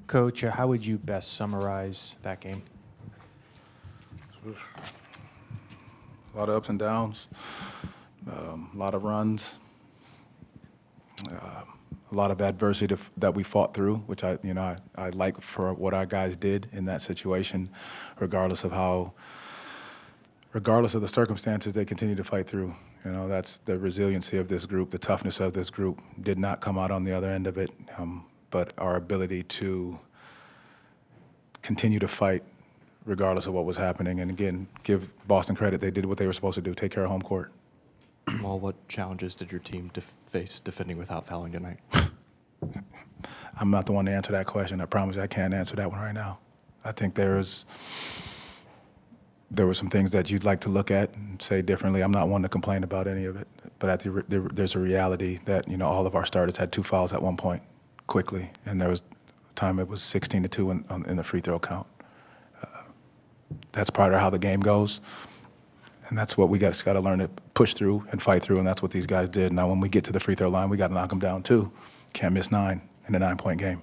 Coach, how would you best summarize that game? A lot of ups and downs, a lot of runs, a lot of adversity that we fought through, which I like for what our guys did in that situation, regardless of the circumstances, they continue to fight through. That's the resiliency of this group, the toughness of this group. Did not come out on the other end of it, but our ability to continue to fight regardless of what was happening. And again, give Boston credit. They did what they were supposed to do, take care of home court. Jamahl, what challenges did your team face defending without fouling tonight? I'm not the one to answer that question. I promise you I can't answer that one right now. I think there were some things that you'd like to look at and say differently. I'm not one to complain about any of it. But there's a reality that, all of our starters had 2 fouls at one point quickly. And there was a time it was 16-2 in the free throw count. That's part of how the game goes. And that's what we got to learn to push through and fight through, and that's what these guys did. Now, when we get to the free throw line, we got to knock them down too. Can't miss 9 in a 9-point game.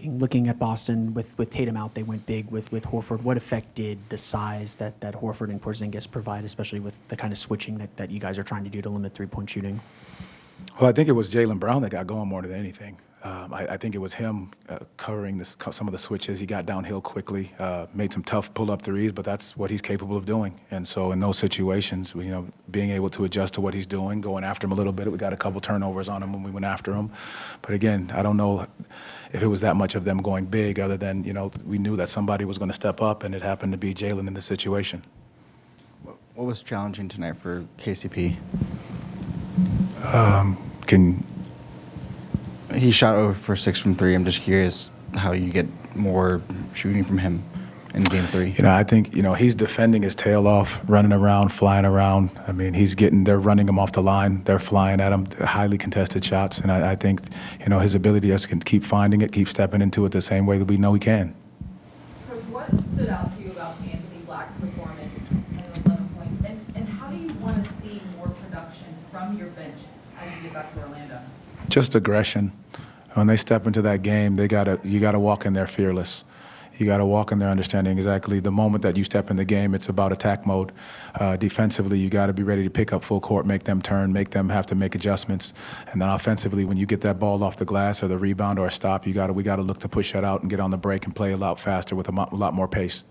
Looking at Boston with Tatum out, they went big with Horford. What effect did the size that Horford and Porzingis provide, especially with the kind of switching that you guys are trying to do to limit three-point shooting? Well, I think it was Jaylen Brown that got going more than anything. I think it was him covering some of the switches. He got downhill quickly, made some tough pull-up threes, but that's what he's capable of doing. And so in those situations, being able to adjust to what he's doing, going after him a little bit. We got a couple turnovers on him when we went after him. But again, I don't know if it was that much of them going big, other than, we knew that somebody was going to step up, and it happened to be Jaylen in the situation. What was challenging tonight for KCP? He shot over for 6 from 3. I'm just curious how you get more shooting from him in Game 3. I think, he's defending his tail off, running around, flying around. I mean, they're running him off the line. They're flying at him, highly contested shots. And I think, his ability to keep finding it, keep stepping into it the same way that we know he can. Coach, what stood out to you about Anthony Black's performance and 11 points? And how do you want to see more production from your bench as you get back to Orlando? Just aggression. When they step into that game, you gotta walk in there fearless. You got to walk in there understanding exactly the moment that you step in the game, it's about attack mode. Defensively, you got to be ready to pick up full court, make them turn, make them have to make adjustments. And then offensively, when you get that ball off the glass or the rebound or a stop, we got to look to push that out and get on the break and play a lot faster with a lot more pace.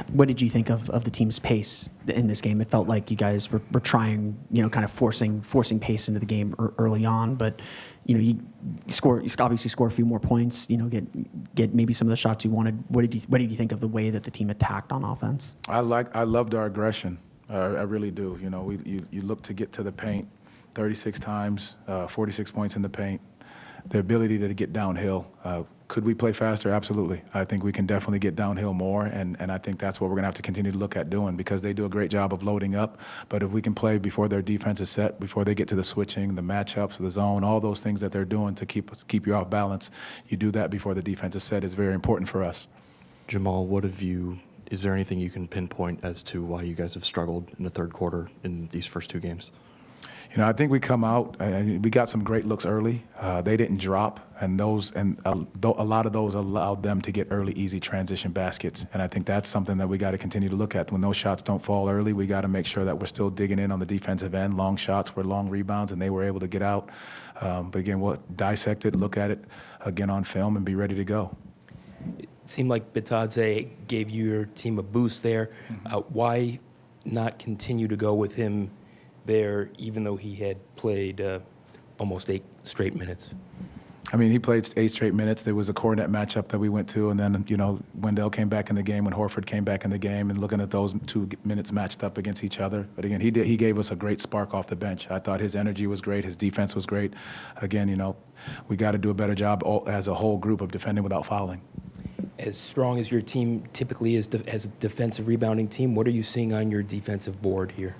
What did you think of the team's pace in this game? It felt like you guys were trying, kind of forcing pace into the game early on, but you obviously score a few more points. Get maybe some of the shots you wanted. What did you think of the way that the team attacked on offense? I loved our aggression. I really do. You look to get to the paint 36 times, 46 points in the paint. The ability to get downhill. Could we play faster? Absolutely. I think we can definitely get downhill more, and I think that's what we're going to have to continue to look at doing, because they do a great job of loading up. But if we can play before their defense is set, before they get to the switching, the matchups, the zone, all those things that they're doing to keep you off balance, you do that before the defense is set is very important for us. Jamahl, is there anything you can pinpoint as to why you guys have struggled in the third quarter in these first 2 games? I think we come out, we got some great looks early. They didn't drop, and a lot of those allowed them to get early, easy transition baskets. And I think that's something that we got to continue to look at. When those shots don't fall early, we got to make sure that we're still digging in on the defensive end. Long shots were long rebounds, and they were able to get out. But again, we'll dissect it, look at it again on film, and be ready to go. It seemed like Bitadze gave your team a boost there. Why not continue to go with him there, even though he had played almost 8 straight minutes? I mean, he played 8 straight minutes. There was a Cornet matchup that we went to, and then, Wendell came back in the game when Horford came back in the game, and looking at those 2 minutes matched up against each other. But again, he gave us a great spark off the bench. I thought his energy was great. His defense was great. Again, we got to do a better job as a whole group of defending without fouling. As strong as your team typically is as a defensive rebounding team, what are you seeing on your defensive board here?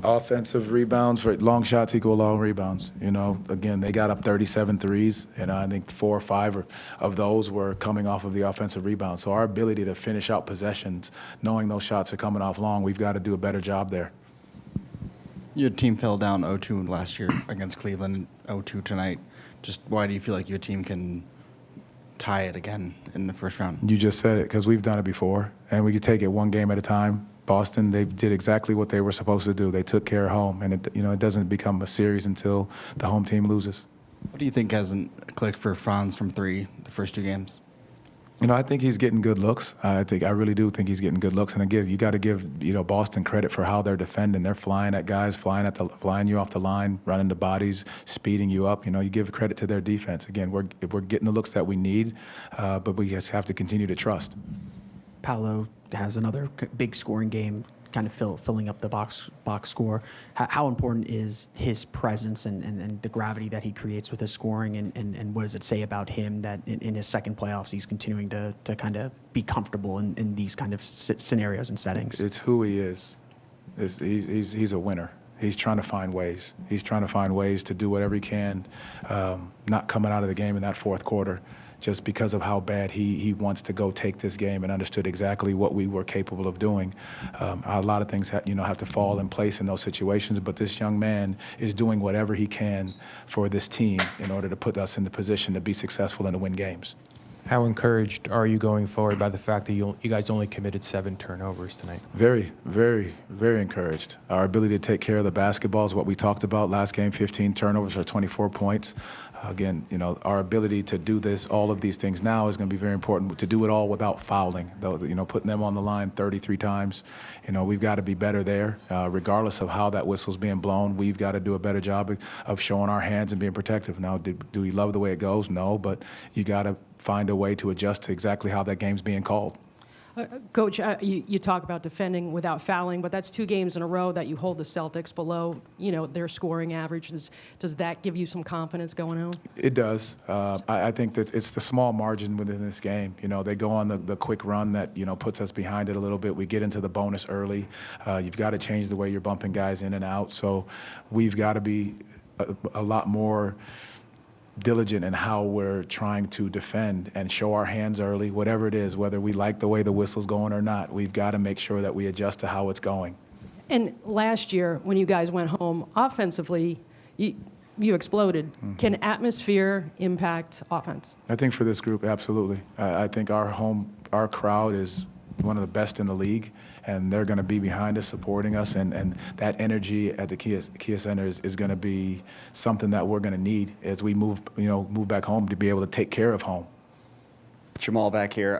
Offensive rebounds, for long shots equal long rebounds. Again, they got up 37 threes, and I think 4 or 5 of those were coming off of the offensive rebound. So our ability to finish out possessions, knowing those shots are coming off long, we've got to do a better job there. Your team fell down 0-2 last year against Cleveland, 0-2 tonight. Just why do you feel like your team can tie it again in the first round? You just said it, because we've done it before, and we could take it one game at a time. Boston, they did exactly what they were supposed to do. They took care of home, and it doesn't become a series until the home team loses. What do you think hasn't clicked for Franz from three the first two games? I think he's getting good looks. I really do think he's getting good looks. And again, you got to give Boston credit for how they're defending. They're flying at guys, flying you off the line, running the bodies, speeding you up. You give credit to their defense. Again, we're getting the looks that we need, but we just have to continue to trust. Paolo has another big scoring game, kind of filling up the box score. How important is his presence and the gravity that he creates with his scoring, and what does it say about him that in his second playoffs he's continuing to kind of be comfortable in these kind of scenarios and settings? It's who he is. He's a winner. He's trying to find ways. He's trying to find ways to do whatever he can, not coming out of the game in that fourth quarter, just because of how bad he wants to go take this game, and understood exactly what we were capable of doing. A lot of things have to fall in place in those situations, but this young man is doing whatever he can for this team in order to put us in the position to be successful and to win games. How encouraged are you going forward by the fact that you guys only committed 7 turnovers tonight? Very, very, very encouraged. Our ability to take care of the basketball is what we talked about last game. 15 turnovers for 24 points. Again, our ability to do all of these things now is going to be very important, to do it all without fouling. Putting them on the line 33 times. We've got to be better there. Regardless of how that whistle's being blown, we've got to do a better job of showing our hands and being protective. Now, do we love the way it goes? No, but you got to find a way to adjust to exactly how that game's being called. Coach, you talk about defending without fouling, but that's 2 games in a row that you hold the Celtics below, their scoring average. Does that give you some confidence going on? It does. I think that it's the small margin within this game. They go on the quick run that, puts us behind it a little bit. We get into the bonus early. You've got to change the way you're bumping guys in and out. So we've got to be a lot more diligent in how we're trying to defend and show our hands early, whatever it is, whether we like the way the whistle's going or not. We've got to make sure that we adjust to how it's going. And last year, when you guys went home, offensively, you exploded. Mm-hmm. Can atmosphere impact offense? I think for this group, absolutely. I think our crowd is one of the best in the league, and they're going to be behind us, supporting us, and that energy at the Kia Center is going to be something that we're going to need as we move back home, to be able to take care of home. Jamahl back here.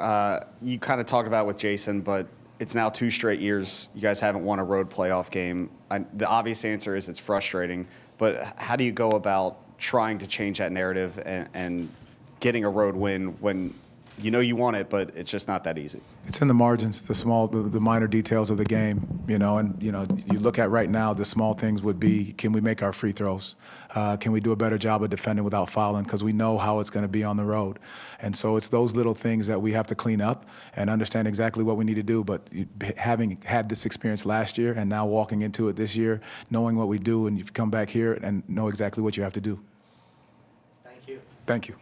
You kind of talked about with Jason, but it's now 2 straight years you guys haven't won a road playoff game. The obvious answer is it's frustrating, but how do you go about trying to change that narrative and getting a road win when you want it, but it's just not that easy? It's in the margins, the minor details of the game, and you look at right now, the small things would be, can we make our free throws? Can we do a better job of defending without fouling? Because we know how it's going to be on the road. And so it's those little things that we have to clean up and understand exactly what we need to do. But having had this experience last year and now walking into it this year, knowing what we do, and you come back here and know exactly what you have to do. Thank you. Thank you.